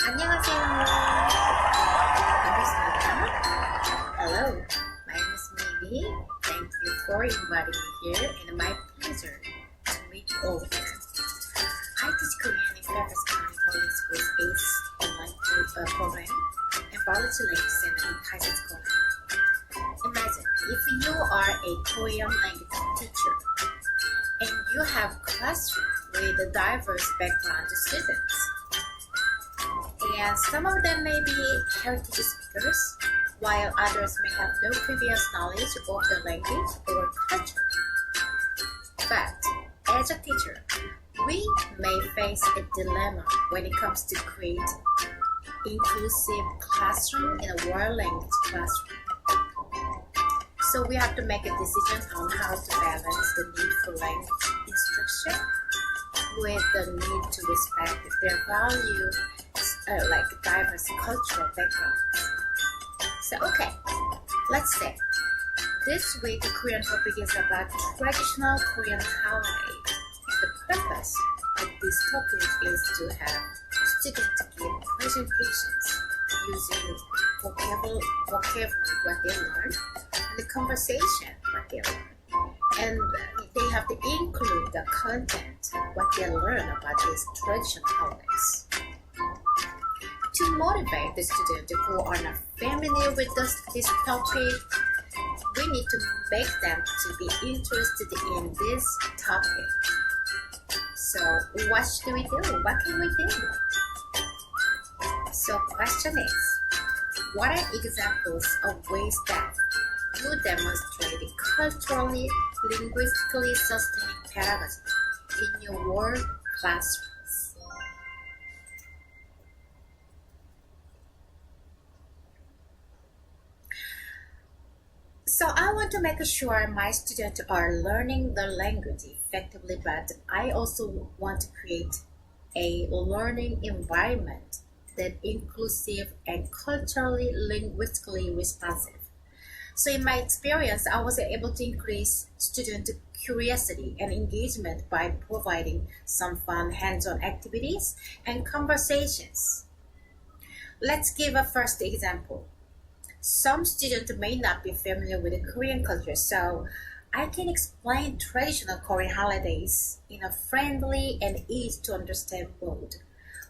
안녕하세요. 반갑습니다. Hello, my name is Minhei. Thank you for inviting me here, and my pleasure to meet you all here. I teach Korean in various County Public Schools ACE online program and biology language center in Kaiser School. Imagine if you are a Korean language teacher and you have classroom with a diverse background students. And some of them may be heritage speakers, while others may have no previous knowledge of the language or culture. But as a teacher, we may face a dilemma when it comes to create inclusive classroom in a world language classroom. So we have to make a decision on how to balance the need for language instruction with the need to respect their value, like diverse cultural backgrounds. So okay, let's say this week the Korean topic is about traditional Korean holiday. The purpose of this topic is to have students give presentations using vocabulary what they learn, and the conversation what they learn, and they have to include the content what they learn about these traditional holidays. To motivate the students who are not familiar with this topic, we need to make them to be interested in this topic. So what should we do? What can we do? So question is, what are examples of ways that you demonstrate culturally, linguistically sustaining pedagogy in your world classrooms? So I want to make sure my students are learning the language effectively, but I also want to create a learning environment that inclusive and culturally, linguistically responsive. So in my experience, I was able to increase student curiosity and engagement by providing some fun hands-on activities and conversations. Let's give a first example. Some students may not be familiar with the Korean culture, so I can explain traditional Korean holidays in a friendly and easy to understand mode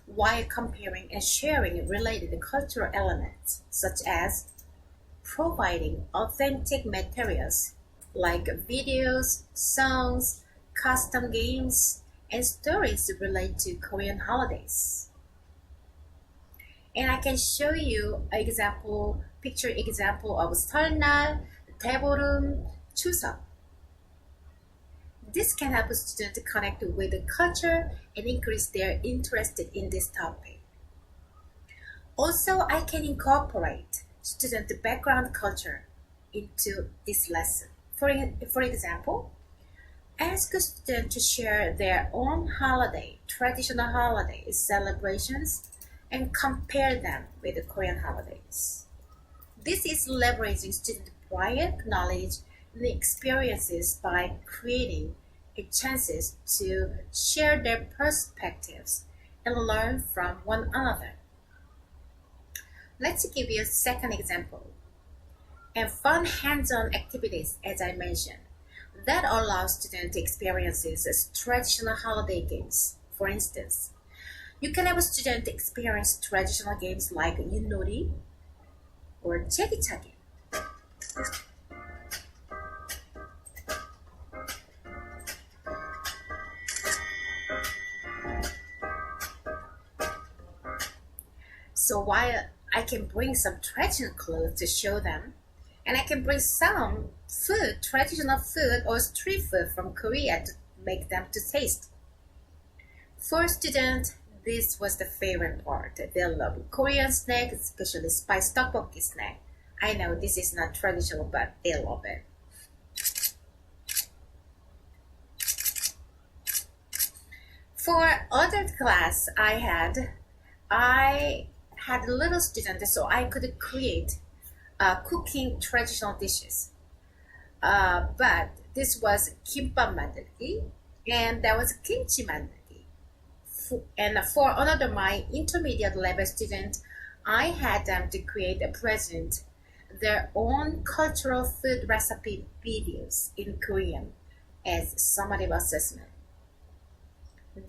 while comparing and sharing related cultural elements, such as providing authentic materials like videos, songs, custom games, and stories related to Korean holidays. And I can show you an example, picture example of 설날, 대보름, 추석. This can help students connect with the culture and increase their interest in this topic. Also, I can incorporate student background culture into this lesson. For example, ask a student to share their own holiday, traditional holiday celebrations, and compare them with the Korean holidays. This is leveraging student prior knowledge and experiences by creating a chances to share their perspectives and learn from one another. Let's give you a second example. And fun hands-on activities, as I mentioned, that allow student experiences as traditional holiday games. For instance, you can have a student experience traditional games like yunori or 제기차기. So while I can bring some traditional clothes to show them, and I can bring some food, traditional food or street food from Korea to make them to taste. For students, this was the favorite part. They love Korean snack, especially spiced tteokbokki snack. I know this is not traditional, but they love it. For other class I had little students, so I could create cooking traditional dishes. But this was kimbap 만들기, and that was kimchi 만들기. for another, my intermediate level student, I had them to create a present their own cultural food recipe videos in Korean as summative assessment.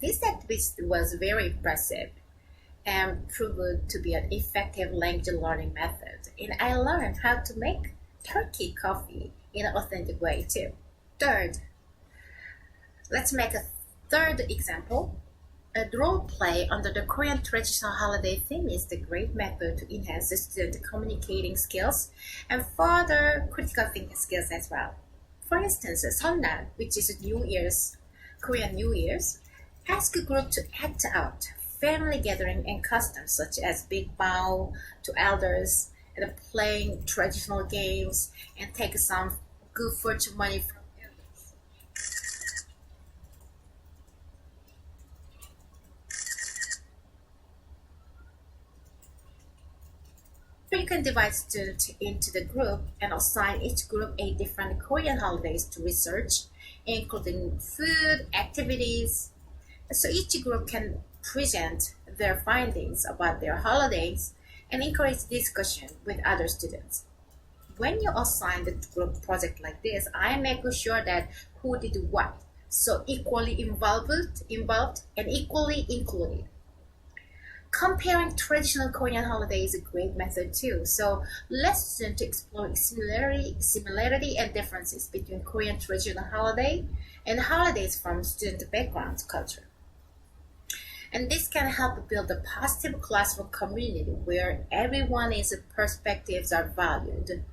This activity was very impressive and proved to be an effective language learning method. And I learned how to make turkey coffee in an authentic way too. Third, let's make a third example. A role play under the Korean traditional holiday theme is the great method to enhance the student communicating skills and further critical thinking skills as well. For instance, Seonnal, which is New Year's, Korean New Year's, ask a group to act out family gathering and customs such as big bow to elders and playing traditional games and take some good fortune money from elders. You can divide students into the group and assign each group a different Korean holidays to research, including food, activities. So each group can present their findings about their holidays and encourage discussion with other students. When you assign the group project like this, I make sure that who did what, so equally involved and equally included. Comparing traditional Korean holidays is a great method too. So let's students explore similarity and differences between Korean traditional holiday and holidays from student background culture. And this can help build a positive classroom community where everyone's perspectives are valued.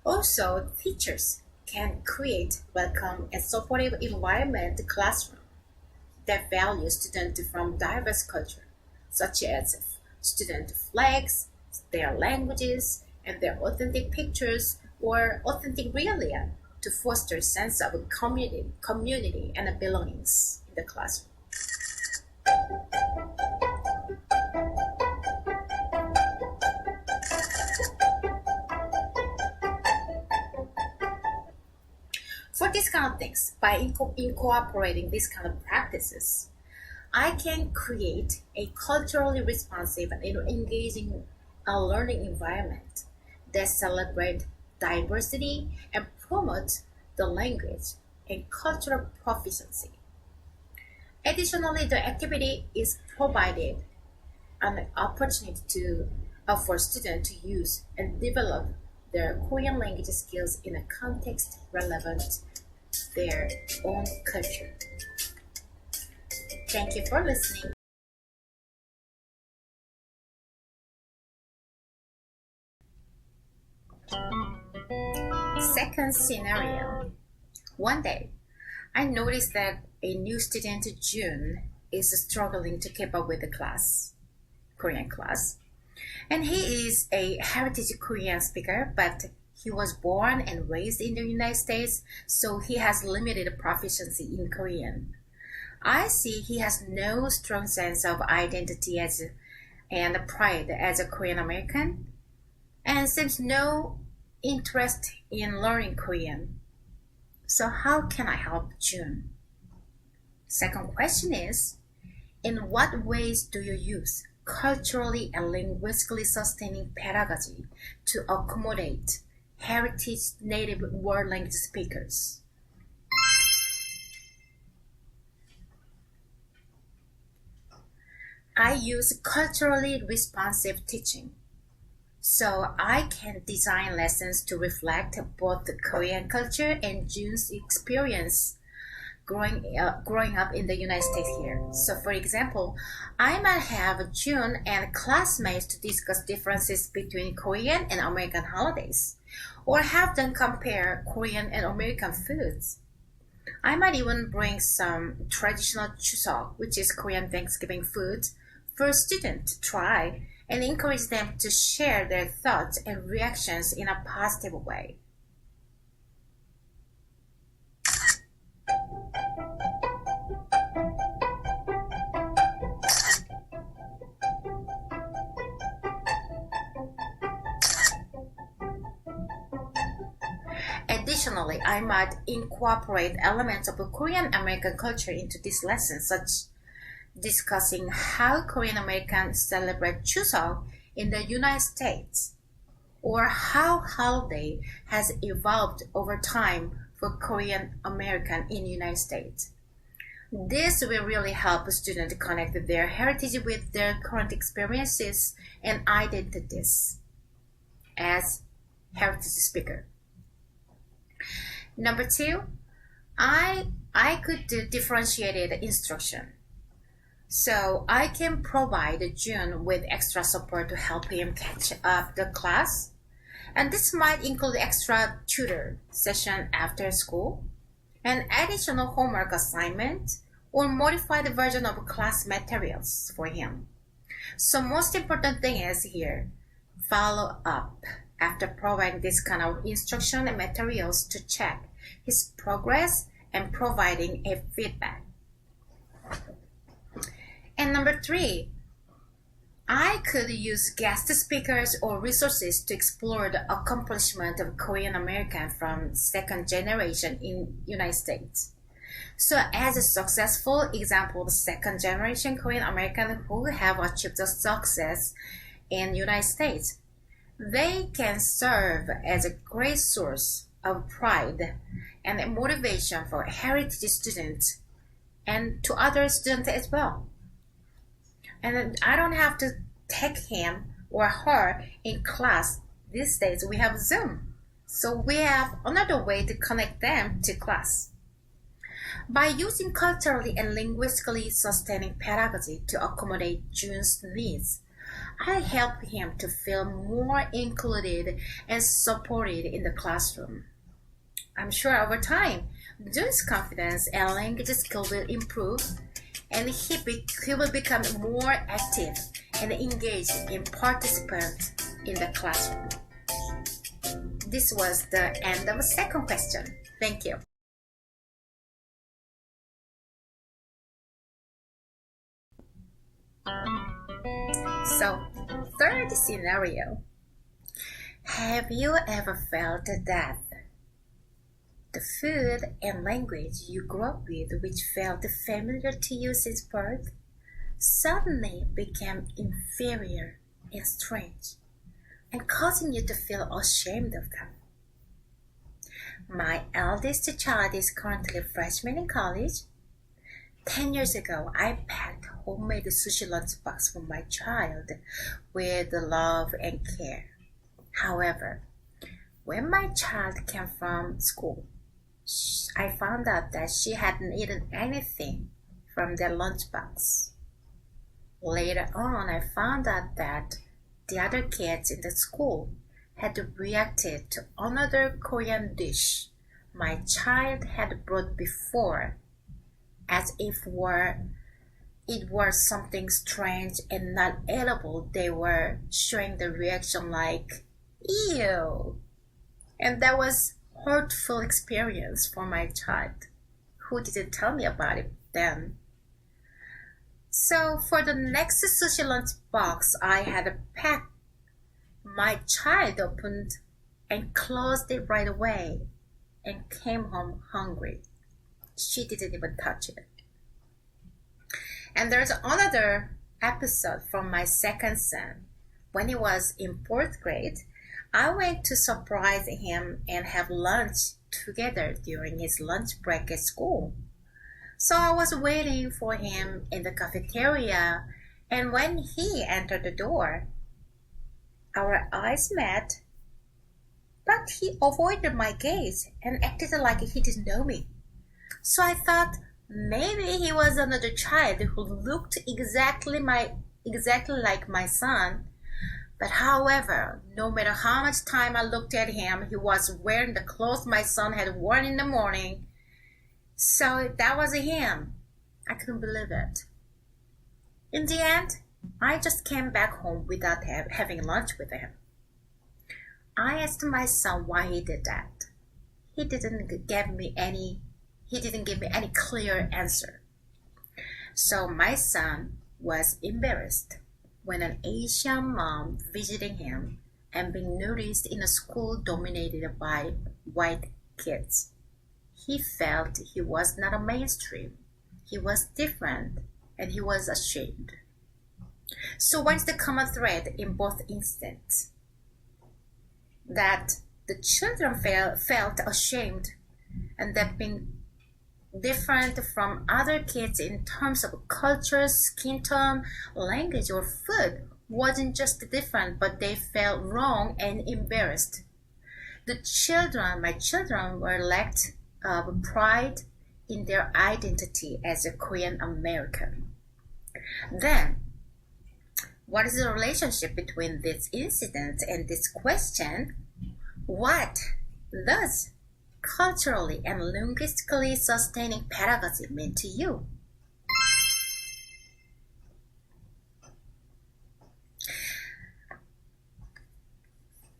Also, teachers can create welcome and supportive environment classroom that values students from diverse culture, such as student flags, their languages, and their authentic pictures or authentic realia to foster a sense of community and belongings in the classroom. For these kind of things, by incorporating these kind of practices, I can create a culturally responsive and engaging learning environment that celebrates diversity and promotes the language and cultural proficiency. Additionally, the activity is provided an opportunity for students to use and develop their Korean language skills in a context relevant to their own culture. Thank you for listening. Second scenario. One day, I noticed that a new student, June, is struggling to keep up with the Korean class. And he is a heritage Korean speaker, but he was born and raised in the United States, so he has limited proficiency in Korean. I see he has no strong sense of identity and pride as a Korean American, and seems no interest in learning Korean. So how can I help June? Second question is, in what ways do you use culturally and linguistically sustaining pedagogy to accommodate heritage native world language speakers? I use culturally responsive teaching. So I can design lessons to reflect both the Korean culture and June's experience growing up in the United States here. So for example, I might have June and classmates to discuss differences between Korean and American holidays, or have them compare Korean and American foods. I might even bring some traditional Chuseok, which is Korean Thanksgiving food, for students to try and encourage them to share their thoughts and reactions in a positive way. Additionally, I might incorporate elements of Korean American culture into this lesson, such discussing how Korean Americans celebrate Chuseok in the United States, or how holiday has evolved over time for Korean American in the United States. This will really help students connect their heritage with their current experiences and identities as heritage speaker. Number two, I could do differentiated instruction. So I can provide June with extra support to help him catch up the class. And this might include extra tutor session after school, an additional homework assignment, or modified version of class materials for him. So most important thing is here, follow up after providing this kind of instruction and materials to check his progress and providing a feedback. And number three, I could use guest speakers or resources to explore the accomplishment of Korean American from second generation in United States. So as a successful example of second generation Korean American who have achieved success in United States, they can serve as a great source of pride and motivation for heritage students and to other students as well. And I don't have to take him or her in class. These days we have Zoom. So we have another way to connect them to class. By using culturally and linguistically sustaining pedagogy to accommodate June's needs, I help him to feel more included and supported in the classroom. I'm sure over time, June's confidence and language skill will improve and he will become more active and engaged in participant in the classroom. This was the end of the second question. Thank you. So, third scenario. Have you ever felt that the food and language you grew up with, which felt familiar to you since birth, suddenly became inferior and strange, and causing you to feel ashamed of them? My eldest child is currently a freshman in college. 10 years ago, I packed homemade sushi lunchbox for my child with love and care. However, when my child came from school, I found out that she hadn't eaten anything from their lunchbox. Later on, I found out that the other kids in the school had reacted to another Korean dish my child had brought before, as if it was something strange and not edible. They were showing the reaction like, ew. And that was hurtful experience for my child, who didn't tell me about it then. So for the next sushi lunch box I had packed, my child opened and closed it right away and came home hungry. She didn't even touch it. And there's another episode from my second son. When he was in 4th grade, I went to surprise him and have lunch together during his lunch break at school. So I was waiting for him in the cafeteria, and when he entered the door, our eyes met, but he avoided my gaze and acted like he didn't know me. So I thought maybe he was another child who looked exactly like my son. But however, no matter how much time I looked at him, he was wearing the clothes my son had worn in the morning. So that was him. I couldn't believe it. In the end, I just came back home without having lunch with him. I asked my son why he did that. He didn't give me any clear answer. So my son was embarrassed when an Asian mom visiting him and being noticed in a school dominated by white kids. He felt he was not a mainstream. He was different and he was ashamed. So what's the common thread in both incidents? That the children felt ashamed, and that being different from other kids in terms of culture, skin tone, language, or food wasn't just different, but they felt wrong and embarrassed. My children were lacked of pride in their identity as a Korean American. Then, what is the relationship between this incident and this question? What does culturally and linguistically sustaining pedagogy mean to you?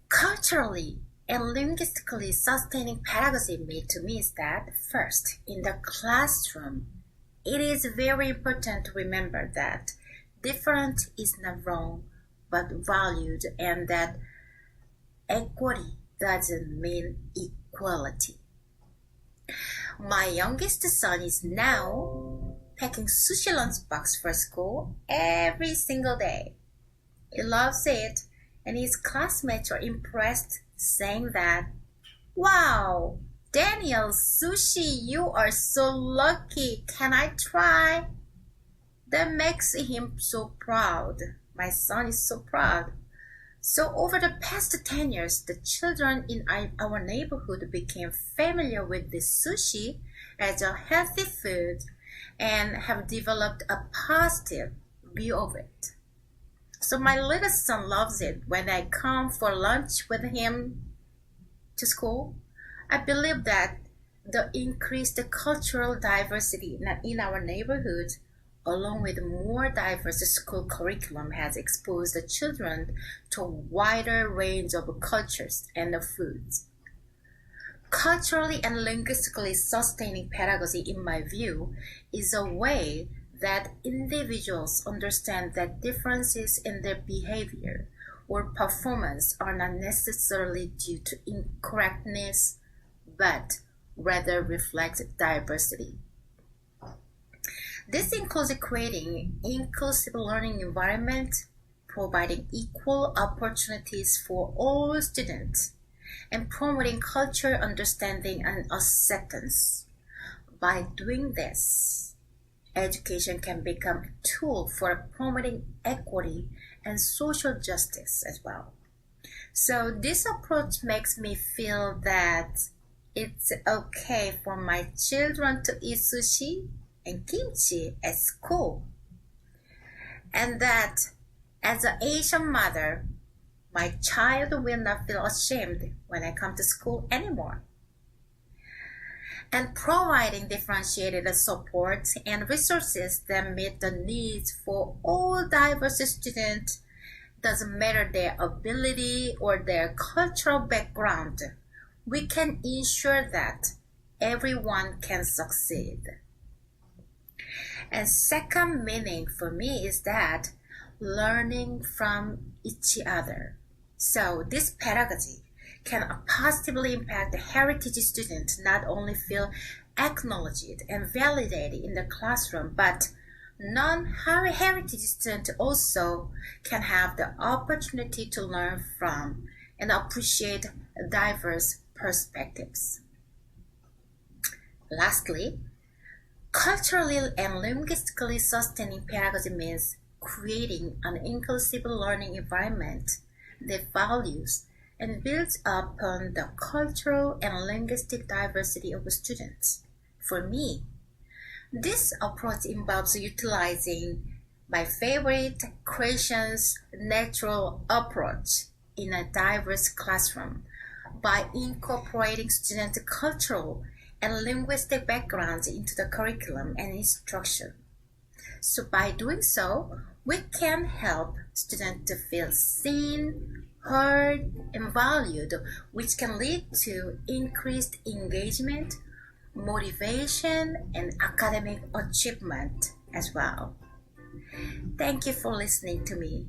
Culturally and linguistically sustaining pedagogy mean to me is that, first, in the classroom, it is very important to remember that different is not wrong but valued, and that equity doesn't mean equality. My youngest son is now packing sushi lunchbox for school every single day. He loves it, and his classmates are impressed, saying that, "Wow, Daniel, sushi, you are so lucky. Can I try?" That makes him so proud. My son is so proud. So over the past 10 years, the children in our neighborhood became familiar with this sushi as a healthy food and have developed a positive view of it. So my little son loves it. When I come for lunch with him to school, I believe that the increased cultural diversity in our neighborhood, along with more diverse school curriculum, has exposed the children to a wider range of cultures and of foods. Culturally and linguistically sustaining pedagogy, in my view, is a way that individuals understand that differences in their behavior or performance are not necessarily due to incorrectness, but rather reflect diversity. This includes creating inclusive learning environment, providing equal opportunities for all students, and promoting cultural understanding and acceptance. By doing this, education can become a tool for promoting equity and social justice as well. So this approach makes me feel that it's okay for my children to eat sushi and kimchi at school, and that as an Asian mother, my child will not feel ashamed when I come to school anymore. And providing differentiated support and resources that meet the needs for all diverse students, doesn't matter their ability or their cultural background, we can ensure that everyone can succeed. And second meaning for me is that learning from each other. So this pedagogy can positively impact the heritage students, not only feel acknowledged and validated in the classroom, but non-heritage students also can have the opportunity to learn from and appreciate diverse perspectives. Lastly, culturally and linguistically sustaining pedagogy means creating an inclusive learning environment that values and builds upon the cultural and linguistic diversity of students. For me, this approach involves utilizing my favorite creation's natural approach in a diverse classroom by incorporating student cultural and linguistic backgrounds into the curriculum and instruction. So by doing so, we can help students to feel seen, heard, and valued, which can lead to increased engagement, motivation, and academic achievement as well. Thank you for listening to me.